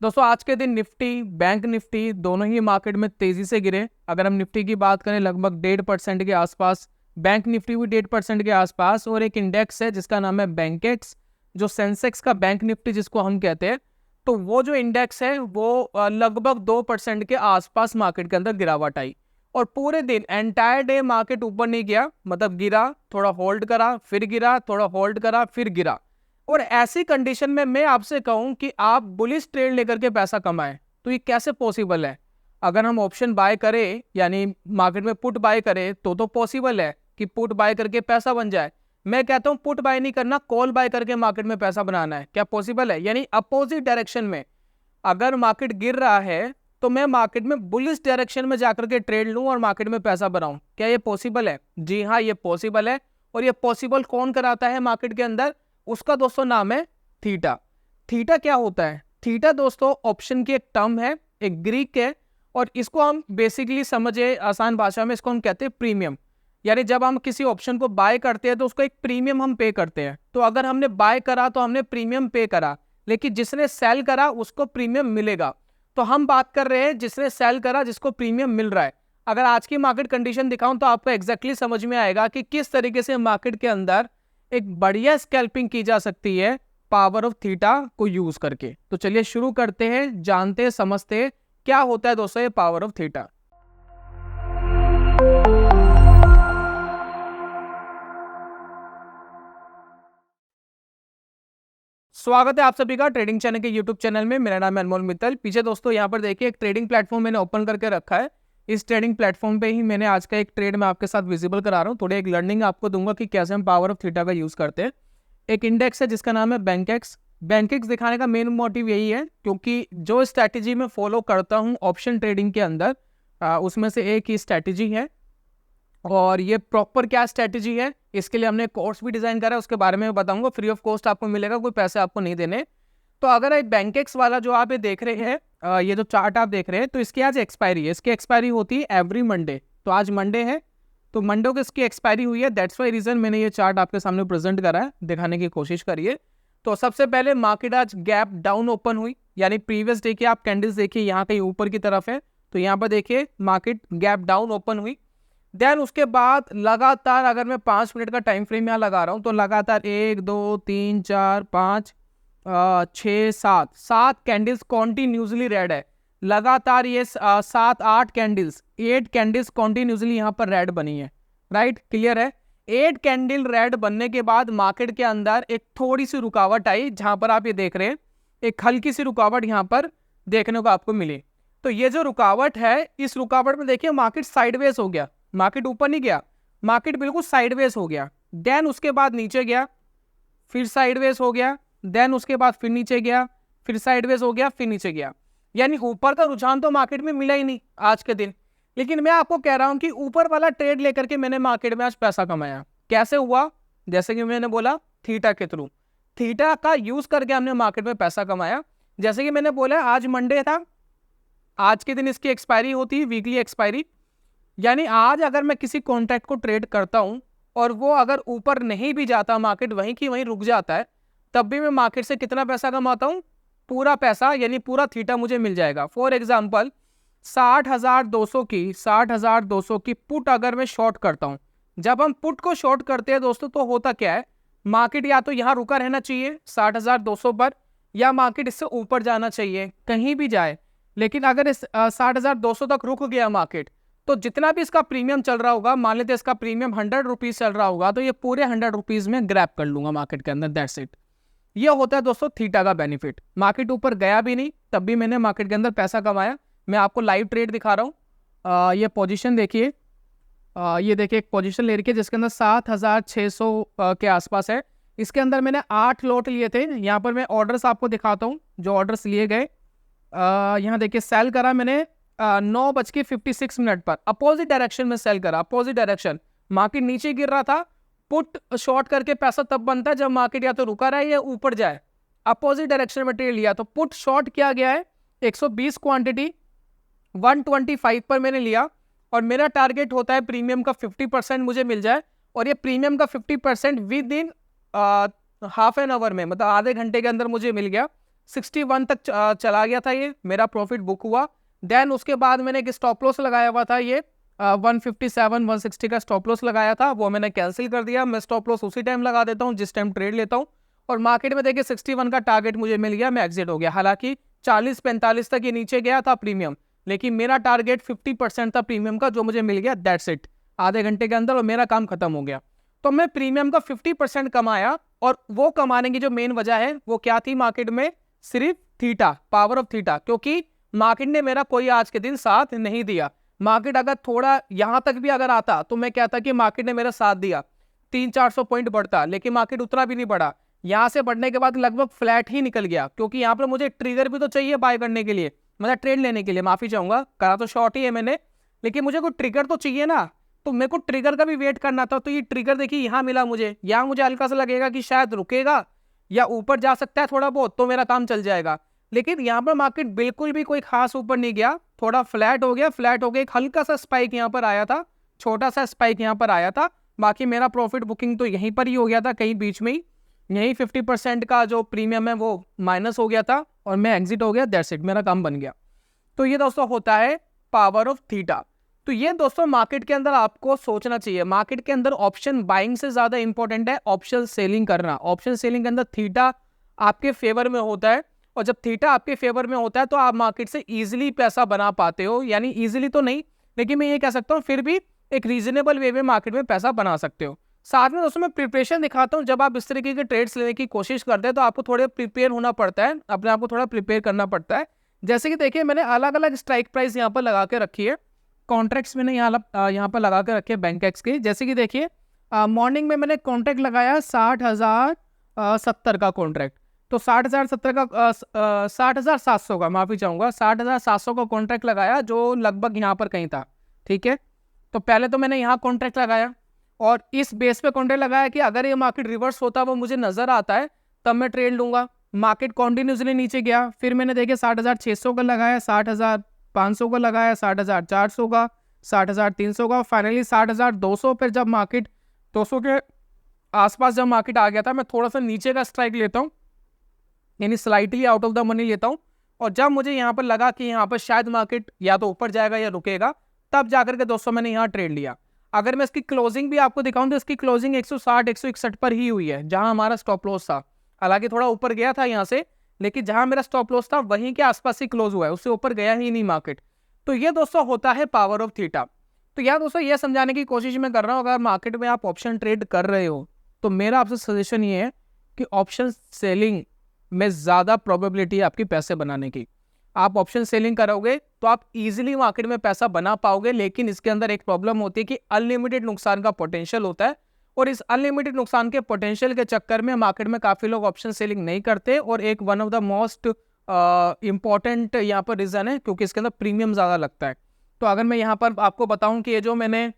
दोस्तों आज के दिन निफ्टी, बैंक निफ्टी दोनों ही मार्केट में तेजी से गिरे। अगर हम निफ्टी की बात करें लगभग 1.5% के आसपास, बैंक निफ्टी भी 1.5% के आसपास, और एक इंडेक्स है जिसका नाम है बैंकेक्स, जो सेंसेक्स का बैंक निफ्टी जिसको हम कहते हैं, तो वो जो इंडेक्स है वो लगभग 2% के आसपास मार्केट के अंदर गिरावट आई। और पूरे दिन एंटायर डे मार्केट ऊपर नहीं गया, मतलब गिरा, थोड़ा होल्ड करा, फिर गिरा, थोड़ा होल्ड करा, फिर गिरा। और ऐसी कंडीशन में मैं आपसे कहूं कि आप बुलिश ट्रेड लेकर के पैसा कमाएं, तो ये कैसे पॉसिबल है? अगर हम ऑप्शन बाय करें, यानी मार्केट में पुट बाय करें, तो पॉसिबल है कि पुट बाय करके पैसा बन जाए। मैं कहता हूं पुट बाय नहीं करना, कॉल बाय करके मार्केट में पैसा बनाना है। क्या पॉसिबल है? यानी अपोजिट डायरेक्शन में अगर मार्केट गिर रहा है तो मैं मार्केट में बुलिश डायरेक्शन में जाकर के ट्रेड लूं और मार्केट में पैसा बनाऊं। क्या ये पॉसिबल है? जी हाँ, ये पॉसिबल है। और ये पॉसिबल कौन कराता है मार्केट के अंदर? उसका दोस्तों नाम है थीटा। थीटा क्या होता है? थीटा दोस्तों ऑप्शन की एक टर्म है, एक ग्रीक है, और इसको हम बेसिकली समझे आसान भाषा में, इसको हम कहते हैं प्रीमियम। यानी जब हम किसी ऑप्शन को बाय करते हैं तो उसको एक प्रीमियम हम पे करते हैं। तो अगर हमने बाय करा तो हमने प्रीमियम पे करा, लेकिन जिसने सेल करा उसको प्रीमियम मिलेगा। तो हम बात कर रहे हैं जिसने सेल करा, जिसको प्रीमियम मिल रहा है। अगर आज की मार्केट कंडीशन दिखाऊं तो आपको एग्जैक्टली समझ में आएगा कि किस तरीके से मार्केट के अंदर एक बढ़िया स्कैल्पिंग की जा सकती है पावर ऑफ थीटा को यूज करके। तो चलिए शुरू करते हैं, जानते समझते क्या होता है दोस्तों ये पावर ऑफ थीटा। स्वागत है आप सभी का ट्रेडिंग चैनल के यूट्यूब चैनल में। मेरा नाम है अनमोल मित्तल। पीछे दोस्तों यहाँ पर देखिए एक ट्रेडिंग प्लेटफॉर्म मैंने ओपन करके रखा है। इस ट्रेडिंग प्लेटफॉर्म पे ही मैंने आज का एक ट्रेड मैं आपके साथ विजिबल करा रहा हूँ। थोड़ी एक लर्निंग आपको दूंगा कि कैसे हम पावर ऑफ थीटा का यूज करते हैं। एक इंडेक्स है जिसका नाम है बैंकेक्स। बैंकेक्स दिखाने का मेन मोटिव यही है क्योंकि जो स्ट्रैटेजी मैं फॉलो करता हूँ ऑप्शन ट्रेडिंग के अंदर, उसमें से एक ही स्ट्रैटेजी है। और ये प्रॉपर क्या स्ट्रैटेजी है, इसके लिए हमने कोर्स भी डिजाइन करा है, उसके बारे में बताऊंगा। फ्री ऑफ कॉस्ट आपको मिलेगा, कोई पैसे आपको नहीं देने। तो अगर ये बैंकेक्स वाला जो आप ये देख रहे हैं, ये जो चार्ट आप देख रहे हैं, तो इसकी आज एक्सपायरी है। इसकी एक्सपायरी होती है एवरी मंडे। तो आज मंडे है, तो मंडे को इसकी एक्सपायरी हुई है। दैट्स वाई रीजन मैंने ये चार्ट आपके सामने प्रेजेंट करा है, दिखाने की कोशिश करिए। तो सबसे पहले मार्केट आज गैप डाउन ओपन हुई, यानी प्रीवियस डे की आप कैंडल्स देखिए, यहाँ कहीं ऊपर की तरफ है, तो यहाँ पर देखिए मार्केट गैप डाउन ओपन हुई। देन उसके बाद लगातार, अगर मैं 5 मिनट का टाइम फ्रेम यहाँ लगा रहा हूँ, तो लगातार 1 2 3 4 5 6 7 कैंडल्स कॉन्टिन्यूसली रेड है। लगातार ये 7 8 कैंडल्स, 8 कैंडल्स कॉन्टिन्यूसली यहाँ पर रेड बनी है। राइट, क्लियर है? 8 कैंडल रेड बनने के बाद मार्केट के अंदर एक थोड़ी सी रुकावट आई, जहां पर आप ये देख रहे हैं एक हल्की सी रुकावट यहाँ पर देखने को आपको मिली। तो ये जो रुकावट है, इस रुकावट में देखिए मार्केट साइडवेज हो गया। मार्केट ऊपर नहीं गया, मार्केट बिल्कुल साइडवेज हो गया। देन उसके बाद नीचे गया, फिर साइडवेज हो गया। देन उसके बाद फिर नीचे गया, फिर साइडवेज हो गया, फिर नीचे गया। यानी ऊपर का रुझान तो मार्केट में मिला ही नहीं आज के दिन। लेकिन मैं आपको कह रहा हूं कि ऊपर वाला ट्रेड लेकर के मैंने मार्केट में आज पैसा कमाया। कैसे हुआ? जैसे कि मैंने बोला, थीटा के थ्रू। थीटा का यूज करके हमने मार्केट में पैसा कमाया। जैसे कि मैंने बोला आज मंडे था, आज के दिन इसकी एक्सपायरी होती है, वीकली एक्सपायरी। यानी आज अगर मैं किसी कॉन्ट्रैक्ट को ट्रेड करता हूं और वो अगर ऊपर नहीं भी जाता, मार्केट वहीं की वहीं रुक जाता है, तब भी मैं मार्केट से कितना पैसा कमाता हूं? पूरा पैसा, यानी पूरा थीटा मुझे मिल जाएगा। फॉर एग्जांपल 60,200 की पुट अगर मैं शॉर्ट करता हूं, जब हम पुट को शॉर्ट करते हैं दोस्तों, तो होता क्या है, मार्केट या तो यहां रुका रहना चाहिए 60,200 पर, या मार्केट इससे ऊपर जाना चाहिए, कहीं भी जाए। लेकिन अगर इस 60,200 तक रुक गया मार्केट, तो जितना भी इसका प्रीमियम चल रहा होगा, मान लेते इसका प्रीमियम 100 रुपीज चल रहा होगा, तो ये पूरे 100 रुपीज में ग्रैब कर लूंगा मार्केट के अंदर। That's it. ये होता है दोस्तों थीटा का बेनिफिट। मार्केट ऊपर गया भी नहीं, तब भी मैंने मार्केट के अंदर पैसा कमाया। मैं आपको लाइव ट्रेड दिखा रहा हूँ। ये पोजीशन देखिए, ये देखिए एक पोजीशन ले रखी है जिसके अंदर 7,600 के आसपास है। इसके अंदर मैंने 8 लॉट लिए थे। यहाँ पर मैं ऑर्डर्स आपको दिखाता हूँ, जो ऑर्डर्स लिए गए। यहाँ देखिए सेल करा मैंने 9:56 पर, अपोजिट डायरेक्शन में सेल करा, अपोजिट डायरेक्शन। मार्केट नीचे गिर रहा था, पुट शॉर्ट करके पैसा तब बनता है जब मार्केट या तो रुका रहा है या ऊपर जाए। अपोजिट डायरेक्शन में ट्रेड लिया, तो पुट शॉर्ट किया गया है 120 क्वांटिटी 125 पर मैंने लिया, और मेरा टारगेट होता है प्रीमियम का 50% मुझे मिल जाए। और ये प्रीमियम का 50% with in half an hour में, मतलब आधे घंटे के अंदर मुझे मिल गया। 61 तक चला गया था, ये मेरा प्रॉफिट बुक हुआ। देन उसके बाद मैंने एक स्टॉप लॉस लगाया हुआ था, ये 157 160 का स्टॉप लॉस लगाया था, वो मैंने कैंसिल कर दिया। मैं स्टॉप लॉस उसी टाइम लगा देता हूँ जिस टाइम ट्रेड लेता हूँ। और मार्केट में देखिए 61 का टारगेट मुझे मिल गया, मैं एग्जिट हो गया। हालांकि 40-45 तक ये नीचे गया था प्रीमियम, लेकिन मेरा टारगेट 50% था प्रीमियम का, जो मुझे मिल गया। दैट्स इट, आधे घंटे के अंदर और मेरा काम खत्म हो गया। तो मैं प्रीमियम का 50% कमाया, और वो कमाने की जो मेन वजह है वो क्या थी मार्केट में? सिर्फ थीटा, पावर ऑफ थीटा। क्योंकि मार्केट ने मेरा कोई आज के दिन साथ नहीं दिया। मार्केट अगर थोड़ा यहां तक भी अगर आता तो मैं कहता कि मार्केट ने मेरा साथ दिया, 300-400 पॉइंट बढ़ता, लेकिन मार्केट उतना भी नहीं बढ़ा। यहां से बढ़ने के बाद लगभग फ्लैट ही निकल गया, क्योंकि यहाँ पर मुझे ट्रिगर भी तो चाहिए बाय करने के लिए, मतलब ट्रेड लेने के लिए। माफी चाहूंगा, करा तो शॉर्ट ही है मैंने, लेकिन मुझे कोई ट्रिगर तो चाहिए ना। तो मेरे को ट्रिगर का भी वेट करना था। तो ये ट्रिगर देखिए यहाँ मिला मुझे, यहाँ मुझे हल्का सा लगेगा कि शायद रुकेगा या ऊपर जा सकता है थोड़ा बहुत, तो मेरा काम चल जाएगा। लेकिन यहाँ पर मार्केट बिल्कुल भी कोई खास ऊपर नहीं गया, थोड़ा फ्लैट हो गया। फ्लैट हो गया, एक हल्का सा स्पाइक यहाँ पर आया था, छोटा सा स्पाइक यहाँ पर आया था। बाकी मेरा प्रॉफिट बुकिंग तो यहीं पर ही हो गया था, कहीं बीच में ही। यही 50% का जो प्रीमियम है वो माइनस हो गया था और मैं एग्जिट हो गया। दैट्स इट, मेरा काम बन गया। तो ये दोस्तों होता है पावर ऑफ थीटा। तो ये दोस्तों मार्केट के अंदर आपको सोचना चाहिए, मार्केट के अंदर ऑप्शन बाइंग से ज्यादा इंपॉर्टेंट है ऑप्शन सेलिंग करना। ऑप्शन सेलिंग के अंदर थीटा आपके फेवर में होता है, और जब थीटा आपके फेवर में होता है तो आप मार्केट से इजीली पैसा बना पाते हो। यानी इजीली तो नहीं, लेकिन मैं ये कह सकता हूँ फिर भी एक रीजनेबल वे में मार्केट में पैसा बना सकते हो। साथ में दोस्तों मैं प्रिपरेशन दिखाता हूँ। जब आप इस तरीके के ट्रेड्स लेने की कोशिश करते हैं तो आपको थोड़े प्रिपेयर होना पड़ता है, अपने आप को थोड़ा प्रिपेयर करना पड़ता है। जैसे कि देखिए मैंने अलग अलग स्ट्राइक प्राइस यहाँ पर लगा के रखी है, कॉन्ट्रैक्ट्स मैंने यहाँ पर लगा के रखे हैं बैंकेक्स की। जैसे कि देखिए मॉर्निंग में मैंने कॉन्ट्रैक्ट लगाया 60,070 का कॉन्ट्रैक्ट। तो 60,070 का 60,700 का, माफी चाहूंगा, 60,700 का कॉन्ट्रैक्ट लगाया, जो लगभग यहाँ पर कहीं था। ठीक है, तो पहले तो मैंने यहाँ कॉन्ट्रैक्ट लगाया और इस बेस पे कॉन्ट्रैक्ट लगाया कि अगर ये मार्केट रिवर्स होता वो मुझे नजर आता है तब मैं ट्रेड लूंगा। मार्केट कॉन्टिन्यूसली नीचे गया, फिर मैंने देखे 60,600 का लगाया, 60,500 का लगाया, 60,400 का, 60,300 का, फाइनली 60,200। फिर जब मार्केट 200 के आसपास जब मार्केट आ गया था, मैं थोड़ा सा नीचे का स्ट्राइक लेता हूँ, यानी slightly out of the money लेता हूँ। और जब मुझे यहाँ पर लगा कि यहाँ पर शायद मार्केट या तो ऊपर जाएगा या रुकेगा, तब जाकर के दोस्तों मैंने यहाँ ट्रेड लिया। अगर मैं इसकी क्लोजिंग भी आपको दिखाऊं तो इसकी क्लोजिंग 160 161 पर ही हुई है, जहां हमारा स्टॉप लॉस था। हालांकि थोड़ा ऊपर गया था यहाँ से, लेकिन जहां मेरा स्टॉप लॉस था वहीं के आसपास ही क्लोज हुआ है, उससे ऊपर गया ही नहीं मार्केट। तो ये दोस्तों होता है पावर ऑफ थीटा। तो यार दोस्तों ये समझाने की कोशिश मैं कर रहा हूँ, अगर मार्केट में आप ऑप्शन ट्रेड कर रहे हो तो मेरा आपसे सजेशन ये है कि ऑप्शन सेलिंग में ज्यादा प्रोबेबिलिटी है आपकी पैसे बनाने की। आप ऑप्शन सेलिंग करोगे तो आप इजीली मार्केट में पैसा बना पाओगे, लेकिन इसके अंदर एक प्रॉब्लम होती है कि अनलिमिटेड नुकसान का पोटेंशियल होता है। और इस अनलिमिटेड नुकसान के पोटेंशियल के चक्कर में मार्केट में काफी लोग ऑप्शन सेलिंग नहीं करते। और एक one of the most important यहाँ पर रीजन है क्योंकि इसके अंदर प्रीमियम ज्यादा लगता है। तो अगर मैं यहाँ पर आपको बताऊं कि ये जो मैंने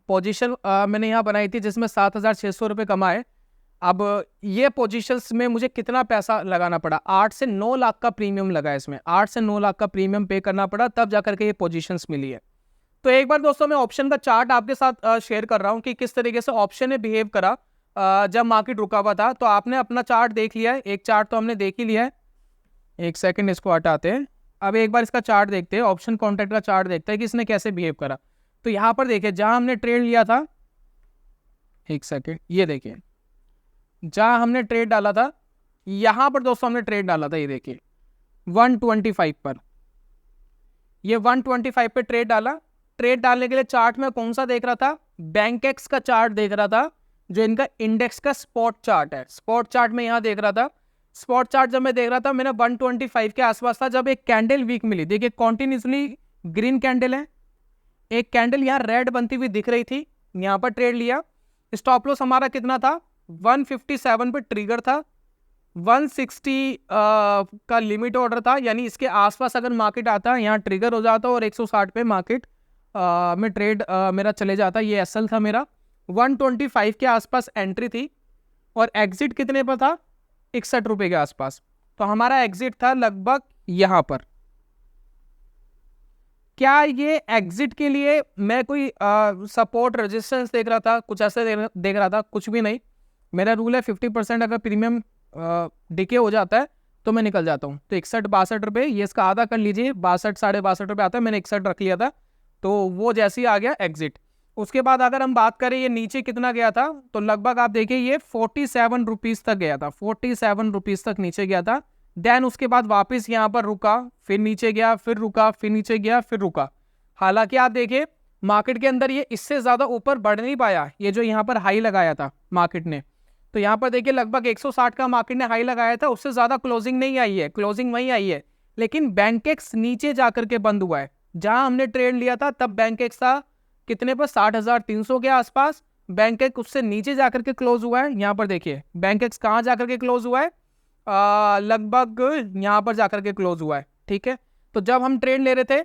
पोजीशन मैंने यहाँ बनाई थी जिसमें 7,600 रुपये कमाए, अब ये पोजीशंस में मुझे कितना पैसा लगाना पड़ा? 8 से 9 लाख का प्रीमियम लगा इसमें, 8 से 9 लाख का प्रीमियम पे करना पड़ा, तब जाकर के ये पोजीशंस मिली है। तो एक बार दोस्तों मैं ऑप्शन का चार्ट आपके साथ शेयर कर रहा हूं कि किस तरीके से ऑप्शन ने बिहेव करा जब मार्केट रुका हुआ था। तो आपने अपना चार्ट देख लिया है, एक चार्ट तो हमने देख ही लिया है। एक सेकेंड, इसको हटाते हैं। अब एक बार इसका चार्ट देखते हैं, ऑप्शन कॉन्ट्रैक्ट का चार्ट देखते हैं कि इसने कैसे बिहेव करा। तो यहाँ पर देखिए जहां हमने ट्रेड लिया था, एक सेकेंड, ये देखिए जहां हमने ट्रेड डाला था, यहां पर दोस्तों हमने ट्रेड डाला था, ये देखिए 125 पर, ये 125 पे ट्रेड डाला। ट्रेड डालने के लिए चार्ट में कौन सा देख रहा था? बैंकेक्स का चार्ट देख रहा था, जो इनका इंडेक्स का स्पॉट चार्ट है। स्पॉट चार्ट में यहां देख रहा था। स्पॉट चार्ट जब मैं देख रहा था मैंने 125 के आसपास था, जब एक कैंडल वीक मिली। देखिए कॉन्टिन्यूसली ग्रीन कैंडल है, एक कैंडल यहाँ रेड बनती हुई दिख रही थी, यहाँ पर ट्रेड लिया। स्टॉप लॉस हमारा कितना था? 157 पे ट्रिगर था, 160 का लिमिट ऑर्डर था, यानी इसके आसपास अगर मार्केट आता यहाँ ट्रिगर हो जाता और 160 पे मार्केट में ट्रेड मेरा चले जाता। ये एसएल था मेरा। 125 के आसपास एंट्री थी और एग्जिट कितने पर था? 61 रुपए के आसपास। तो हमारा एग्जिट था लगभग यहां पर। क्या ये एग्जिट के लिए मैं कोई सपोर्ट रेजिस्टेंस देख रहा था, कुछ ऐसे देख रहा था? कुछ भी नहीं। मेरा रूल है 50% अगर प्रीमियम डिके हो जाता है तो मैं निकल जाता हूँ। तो 61-62 ये इसका आधा कर लीजिए, 62-62.5 आता है, मैंने 61 रख लिया था, तो वो जैसे ही आ गया एग्जिट। उसके बाद अगर हम बात करें ये नीचे कितना गया था, तो लगभग आप देखिए ये 47 रुपीज़ तक गया था, 47 रुपीज़ तक नीचे गया था। देन उसके बाद वापस यहाँ पर रुका, फिर नीचे गया, फिर रुका, फिर नीचे गया, फिर रुका। हालांकि आप देखिए मार्केट के अंदर ये इससे ज़्यादा ऊपर बढ़ नहीं पाया, ये जो यहाँ पर हाई लगाया था मार्केट ने, तो यहाँ पर देखिए लगभग 160 का मार्केट ने हाई लगाया था, उससे ज़्यादा क्लोजिंग नहीं आई है, क्लोजिंग वहीं आई है। लेकिन बैंकेक्स नीचे जाकर के बंद हुआ है। जहां हमने ट्रेड लिया था तब बैंकेक्स था कितने पर, 60,300 के आसपास। बैंकेक्स उससे नीचे जाकर के क्लोज हुआ है। यहाँ पर देखिए बैंकेक्स कहाँ जाकर के क्लोज हुआ है, लगभग यहाँ पर जाकर के क्लोज हुआ है। ठीक है, तो जब हम ट्रेड ले रहे थे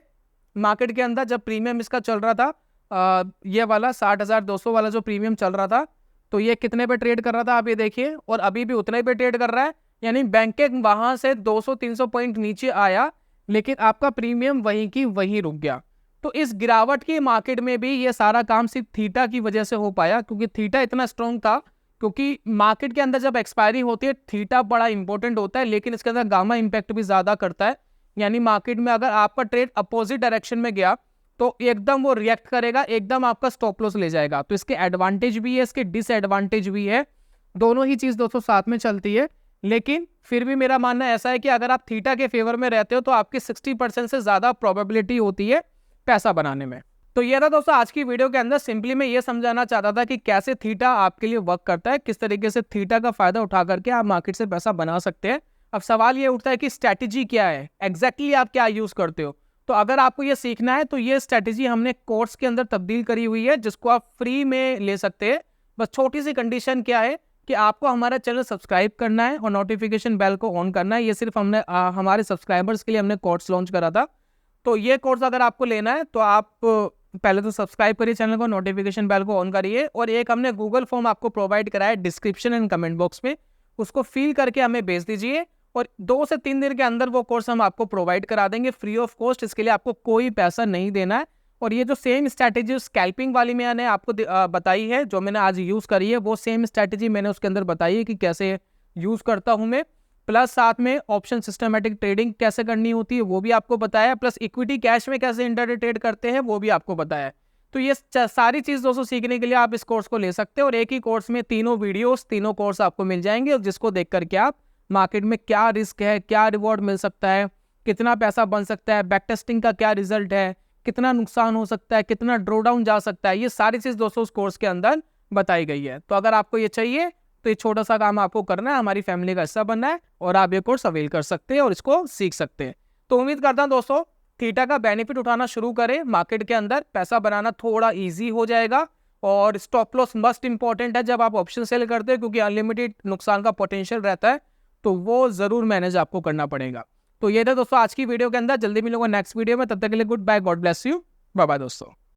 मार्केट के अंदर, जब प्रीमियम इसका चल रहा था, ये वाला 60,200 वाला जो प्रीमियम चल रहा था, तो ये कितने पे ट्रेड कर रहा था आप ये देखिए, और अभी भी उतने पे ट्रेड कर रहा है। यानी बैंकेक वहां से 200-300 पॉइंट नीचे आया, लेकिन आपका प्रीमियम वहीं की वहीं रुक गया। तो इस गिरावट की मार्केट में भी ये सारा काम सिर्फ थीटा की वजह से हो पाया, क्योंकि थीटा इतना स्ट्रॉन्ग था। क्योंकि मार्केट के अंदर जब एक्सपायरी होती है थीटा बड़ा इंपॉर्टेंट होता है, लेकिन इसके अंदर गामा इंपैक्ट भी ज्यादा करता है। यानी मार्केट में अगर आपका ट्रेड अपोजिट डायरेक्शन में गया तो एकदम वो रिएक्ट करेगा, एकदम आपका स्टॉप लॉस ले जाएगा। तो इसके एडवांटेज भी है, इसके डिसएडवांटेज भी है, दोनों ही चीज दोस्तों साथ में चलती है। लेकिन फिर भी मेरा मानना ऐसा है कि अगर आप थीटा के फेवर में रहते हो तो आपकी 60% से ज्यादा प्रोबेबिलिटी होती है पैसा बनाने में। तो ये था दोस्तों आज की वीडियो के अंदर, सिंपली मैं ये समझाना चाहता था कि कैसे थीटा आपके लिए वर्क करता है, किस तरीके से थीटा का फायदा उठा करके आप मार्केट से पैसा बना सकते हैं। अब सवाल ये उठता है कि स्ट्रैटेजी क्या है, एग्जैक्टली आप क्या यूज करते हो। तो अगर आपको ये सीखना है तो ये स्ट्रैटेजी हमने कोर्स के अंदर तब्दील करी हुई है, जिसको आप फ्री में ले सकते हैं। बस छोटी सी कंडीशन क्या है कि आपको हमारा चैनल सब्सक्राइब करना है और नोटिफिकेशन बेल को ऑन करना है। ये सिर्फ हमने हमारे सब्सक्राइबर्स के लिए हमने कोर्स लॉन्च करा था। तो ये कोर्स अगर आपको लेना है तो आप पहले तो सब्सक्राइब करिए चैनल को, नोटिफिकेशन बेल को ऑन करिए, और एक हमने गूगल फॉर्म आपको प्रोवाइड कराया है डिस्क्रिप्शन एंड कमेंट बॉक्स में, उसको फिल करके हमें भेज दीजिए और 2 से 3 दिन के अंदर वो कोर्स हम आपको प्रोवाइड करा देंगे फ्री ऑफ कॉस्ट। इसके लिए आपको कोई पैसा नहीं देना है। और ये जो सेम स्ट्रैटेजी स्कैल्पिंग वाली मैंने आपको बताई है, जो मैंने आज यूज़ करी है, वो सेम स्ट्रैटेजी मैंने उसके अंदर बताई है कि कैसे यूज़ करता हूँ मैं। प्लस साथ में ऑप्शन सिस्टमेटिक ट्रेडिंग कैसे करनी होती है वो भी आपको बताया, प्लस इक्विटी कैश में कैसे इंटरडे ट्रेड करते हैं वो भी आपको बताया। तो ये सारी चीज़ दोस्तों सीखने के लिए आप इस कोर्स को ले सकते हैं, और एक ही कोर्स में तीनों वीडियोस, तीनों कोर्स आपको मिल जाएंगे, और जिसको देख करके आप मार्केट में क्या रिस्क है, क्या रिवॉर्ड मिल सकता है, कितना पैसा बन सकता है, बैक टेस्टिंग का क्या रिजल्ट है, कितना नुकसान हो सकता है, कितना ड्रॉ डाउन जा सकता है, ये सारी चीज़ दोस्तों उस कोर्स के अंदर बताई गई है। तो अगर आपको ये चाहिए तो ये छोटा सा काम आपको करना है, हमारी फैमिली का हिस्सा बनना है, और आप ये कोर्स अवेल कर सकते हैं और इसको सीख सकते हैं। तो उम्मीद करता हूं दोस्तों थीटा का बेनिफिट उठाना शुरू करें, मार्केट के अंदर पैसा बनाना थोड़ा ईजी हो जाएगा। और स्टॉप लॉस मस्ट इंपॉर्टेंट है जब आप ऑप्शन सेल करते हैं, क्योंकि अनलिमिटेड नुकसान का पोटेंशियल रहता है, तो वो जरूर मैनेज आपको करना पड़ेगा। तो ये था दोस्तों आज की वीडियो के अंदर, जल्दी मिलूंगा नेक्स्ट वीडियो में, तब तक के लिए good bye, God bless you, bye bye दोस्तों।